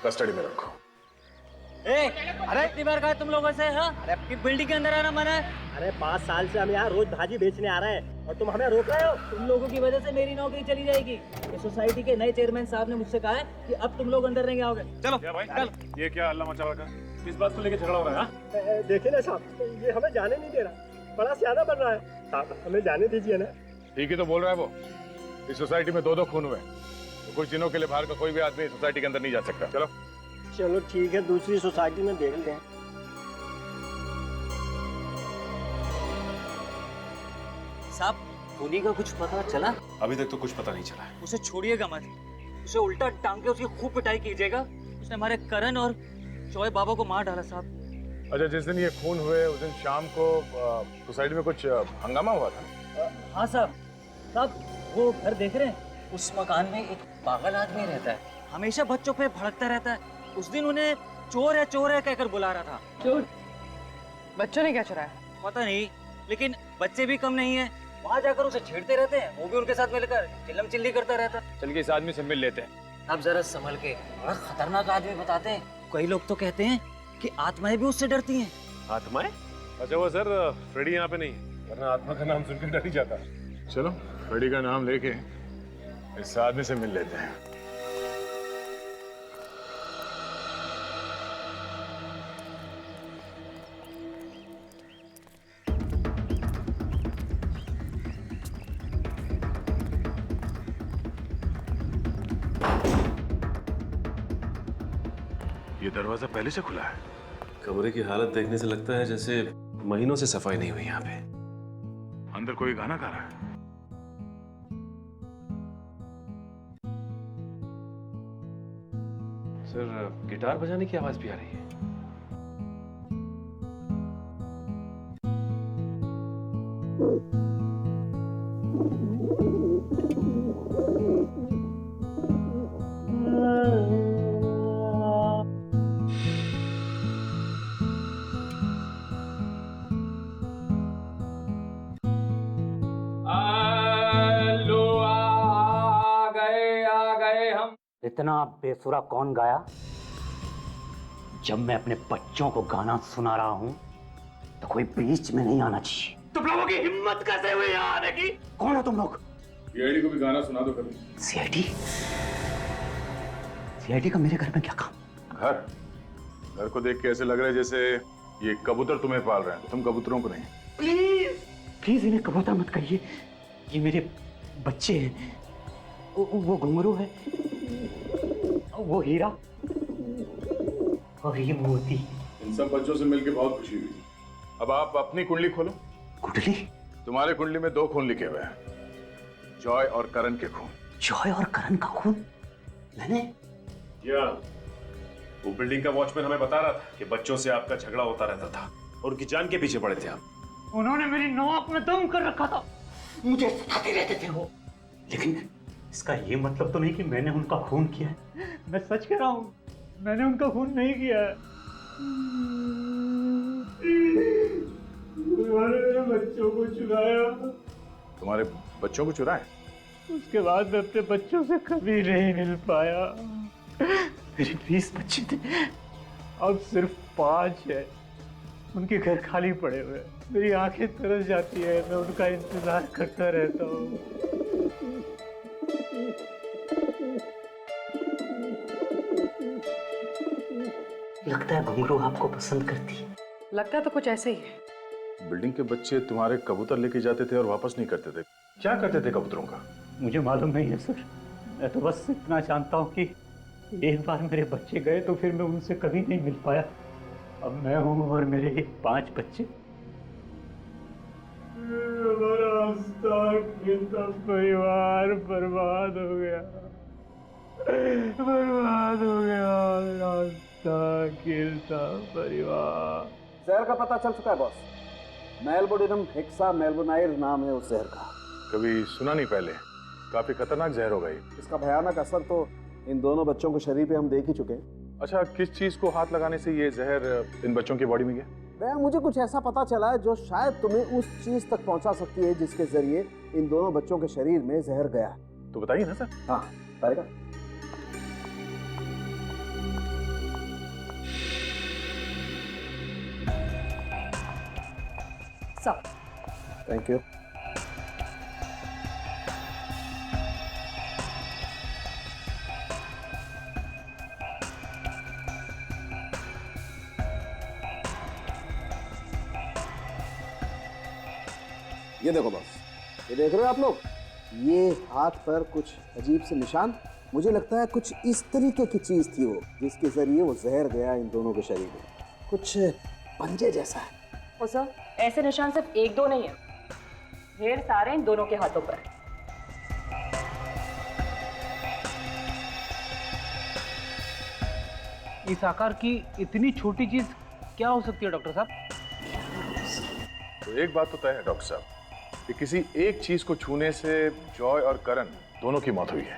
कस्टडी में रखो। अरे कितनी बार कहा तुम लोगों से? हाँ? अरे आपकी बिल्डिंग के अंदर आना मना है। अरे 5 साल से हम यहाँ रोज भाजी बेचने आ रहे हैं और तुम हमें रोक रहे हो। तुम लोगों की वजह से मेरी नौकरी चली जाएगी। ये सोसाइटी के नए चेयरमैन साहब ने मुझसे कहा है कि अब तुम लोग अंदर नहीं आओगे। चलो भाई, चल। ये क्या हल्ला मचा रखा? किस बात को लेकर झगड़ा हो रहा है? देखिए ना साहब, ये हमें जाने नहीं दे रहा, बड़ा सियाना बन रहा है। साहब, हमें जाने दीजिए ना। ठीक ही तो बोल रहा है वो। इस सोसाइटी में 2-2 खून हुए, तो कुछ दिनों के लिए बाहर का कोई भी आदमी सोसाइटी के अंदर नहीं जा सकता। चलो चलो ठीक है, दूसरी सोसाइटी में देख लें। साहब, खूनी का कुछ पता चला? अभी तक तो कुछ पता नहीं चला है। उसे छोड़िएगा मत, उसे उल्टा टांग के उसकी खूब पिटाई कीजिएगा। उसने हमारे करण और जॉय बाबा को मार डाला साहब। अच्छा, जिस दिन ये खून हुए उस दिन शाम को सोसाइटी में कुछ हंगामा हुआ था? हाँ साहब, वो घर देख रहे हैं, उस मकान में एक पागल आदमी रहता है, हमेशा बच्चों पे भड़कता रहता है। उस दिन उन्हें चोर है कहकर बुला रहा था। चोर? बच्चों ने क्या चुराया? पता नहीं, लेकिन बच्चे भी कम नहीं है, वहाँ जाकर उसे छेड़ते रहते हैं, वो भी उनके साथ मिलकर चिल्लम चिल्ली करता रहता है। चल के इस आदमी से मिल लेते हैं। अब जरा संभल के, बड़ा खतरनाक आदमी बताते हैं। कई लोग तो कहते हैं कि आत्माएं भी उससे डरती हैं। आत्माएं? अच्छा, वो सर फ्रेडी यहाँ पे नहीं, वरना आत्मा का नाम सुनकर डर ही जाता। चलो, फ्रेडी का नाम लेके इस आदमी से मिल लेते हैं। ये दरवाजा पहले से खुला है। कमरे की हालत देखने से लगता है जैसे महीनों से सफाई नहीं हुई यहाँ पे। अंदर कोई गाना गा रहा है। सर, गिटार बजाने की आवाज भी आ रही है। इतना बेसुरा कौन गाया? जब मैं अपने बच्चों को गाना सुना रहा हूं तो कोई बीच में नहीं आना चाहिए। तुम लोगों की हिम्मत कैसे हुई यहाँ आने की? कौन हो तुम लोग? सीआईडी को भी गाना सुना दो कभी। सीआईडी? सीआईडी का मेरे घर में क्या काम? घर को देख के ऐसे लग रहा है जैसे ये कबूतर तुम्हें पाल रहे हैं, तुम कबूतरों को नहीं। प्लीज प्लीज इन्हें कबूतर मत कहिए, ये मेरे बच्चे हैं। वो घुंघरू है, वो हीरा और ये मोती। इन सब बच्चों से मिलकर बहुत खुशी हुई। अब आप अपनी कुंडली खोलो। कुंडली? तुम्हारे कुंडली में 2 खून लिखे हुए हैं, जॉय और करण के खून। जॉय और करण का खून? मैंने? या वो बिल्डिंग का वॉचमैन हमें बता रहा था कि बच्चों से आपका झगड़ा होता रहता था और उनकी जान के पीछे पड़े थे आप। उन्होंने मेरी नाक में दम कर रखा था, मुझे सताते रहते थे वो। लेकिन इसका ये मतलब तो नहीं कि मैंने उनका खून किया है। मैं सच कह रहा हूँ, मैंने उनका खून नहीं किया है। उन्होंने मेरे बच्चों को चुराया। तुम्हारे बच्चों को चुराए? उसके बाद मैं अपने बच्चों से कभी नहीं मिल पाया। मेरे 20 बच्चे थे, अब सिर्फ 5 है। उनके घर खाली पड़े हुए हैं। मेरी आंखें तरस जाती है, मैं उनका इंतजार करता रहता हूँ। लगता है घुंघरू आपको पसंद करती है। लगता तो कुछ ऐसे ही है। बिल्डिंग के बच्चे तुम्हारे कबूतर लेके जाते थे और वापस नहीं करते थे। क्या करते थे कबूतरों का? मुझे मालूम नहीं है सर। मैं तो बस इतना जानता हूँ कि एक बार मेरे बच्चे गए तो फिर मैं उनसे कभी नहीं मिल पाया। अब मैं हूँ और मेरे ये 5 बच्चे। हमारा हंसता खेलता परिवार बर्बाद हो गया, बर्बाद हो गया। हंसता खेलता परिवार। जहर का पता चल चुका है बॉस। मेलबोडिनम हेक्सा मेलबोनाइर नाम है उस जहर का। कभी सुना नहीं पहले। काफी खतरनाक जहर होगा ये। इसका भयानक असर तो इन दोनों बच्चों के शरीर पे हम देख ही चुके हैं। अच्छा, किस चीज को हाथ लगाने से ये जहर इन बच्चों की बॉडी में गया? भैया मुझे कुछ ऐसा पता चला है जो शायद तुम्हें उस चीज तक पहुंचा सकती है जिसके जरिए इन दोनों बच्चों के शरीर में जहर गया। तो बताइए ना सर। हाँ बताएगा। सब थैंक यू। ये देखो बॉस, ये देख रहे हो आप लोग, ये हाथ पर कुछ अजीब से निशान। मुझे लगता है कुछ इस तरीके की चीज थी वो, जिसके जरिए वो जहर गया इन दोनों के शरीर में। कुछ पंजे जैसा है। ओ सर, ऐसे निशान सिर्फ 1-2 नहीं है, ढेर सारे इन दोनों के हाथों पर। इस आकार की इतनी छोटी चीज क्या हो सकती है डॉक्टर साहब? तो एक बात तो तय है डॉक्टर साहब कि किसी एक चीज को छूने से जॉय और करण दोनों की मौत हुई है।